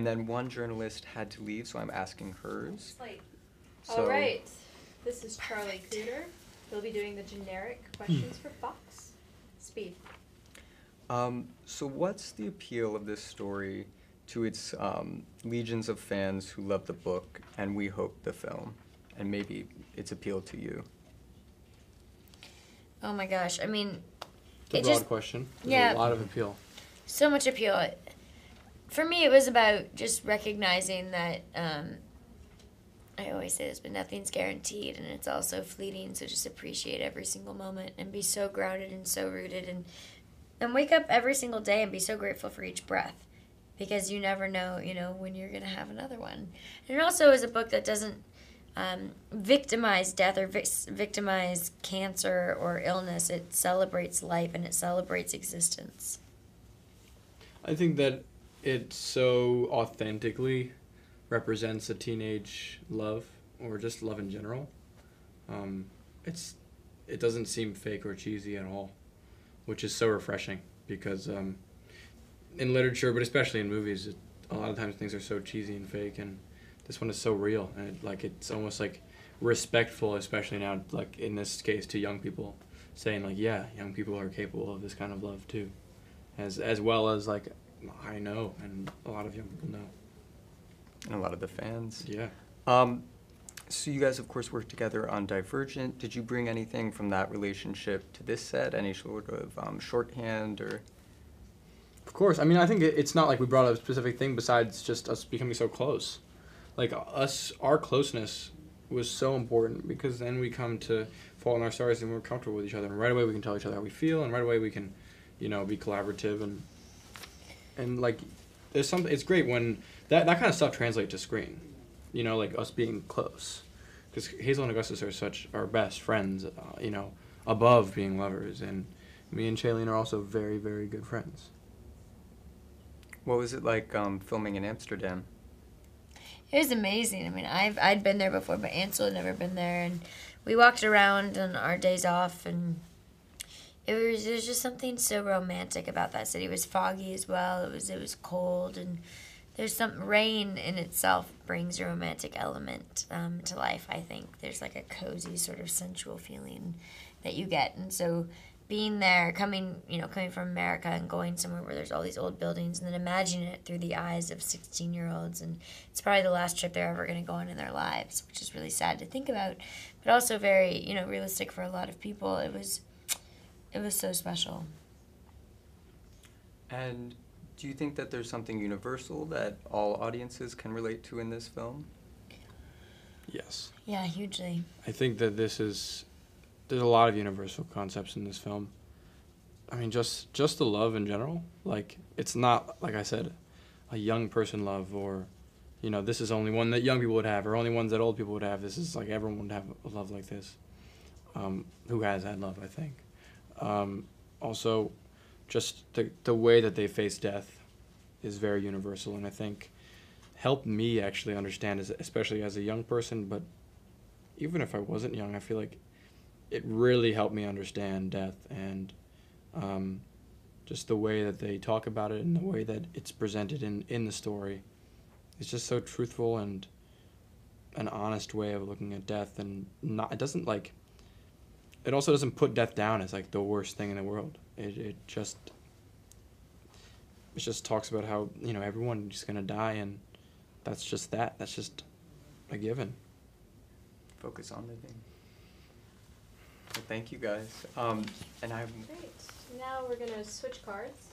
then one journalist had to leave, so I'm asking hers. All right. This is Charlie Cooter. He'll be doing the generic questions for Fox. Speed. So what's the appeal of this story to its legions of fans who love the book and we hope the film, and maybe its appeal to you? Oh my gosh, I mean... It's a broad question. There's a lot of appeal. So much appeal. For me, it was about just recognizing that, I always say this, but nothing's guaranteed, and it's also fleeting, so just appreciate every single moment and be so grounded and so rooted, and wake up every single day and be so grateful for each breath, because you never know, when you're going to have another one. And it also is a book that doesn't victimize death or victimize cancer or illness. It celebrates life and it celebrates existence. I think that it so authentically represents a teenage love, or just love in general. It doesn't seem fake or cheesy at all, which is so refreshing, because in literature, but especially in movies, a lot of times things are so cheesy and fake, and this one is so real, and it's almost like respectful, especially now, like in this case, to young people, saying like, yeah, young people are capable of this kind of love too, as well as like I know, and a lot of young people know, and a lot of the fans. Yeah. So you guys, of course, worked together on Divergent. Did you bring anything from that relationship to this set? Any sort of shorthand or? Of course. I mean, I think it's not like we brought up a specific thing besides just us becoming so close. Like our closeness was so important, because then we come to fall in our stars and we're comfortable with each other, and right away we can tell each other how we feel, and right away we can, be collaborative, and like there's something. It's great when that kind of stuff translates to screen, like us being close, because Hazel and Augustus are such our best friends, above being lovers, and me and Shailene are also very, very good friends. What was it like filming in Amsterdam? It was amazing. I mean, I'd been there before, but Ansel had never been there, and we walked around on our days off, and there's just something so romantic about that city. It was foggy as well. It was cold, and there's some rain in itself brings a romantic element to life. I think there's like a cozy sort of sensual feeling that you get, and so being there, coming from America and going somewhere where there's all these old buildings, and then imagining it through the eyes of 16-year-olds, and it's probably the last trip they're ever going to go on in their lives, which is really sad to think about, but also very, realistic for a lot of people. It was so special. And do you think that there's something universal that all audiences can relate to in this film? Yes. Yeah, hugely. I think that there's a lot of universal concepts in this film. I mean, just the love in general. Like, it's not, like I said, a young person love, or, this is only one that young people would have, or only ones that old people would have. This is like everyone would have a love like this, who has had love, I think. Also, just the way that they face death is very universal, and I think helped me actually understand, especially as a young person, but even if I wasn't young, I feel like it really helped me understand death, and just the way that they talk about it and the way that it's presented in the story. It's just so truthful and an honest way of looking at death, and it also doesn't put death down as like the worst thing in the world. It just talks about how, everyone's just gonna die, and that's just a given. Focus on living. Well, thank you guys. And I'm Great. Now we're going to switch cards.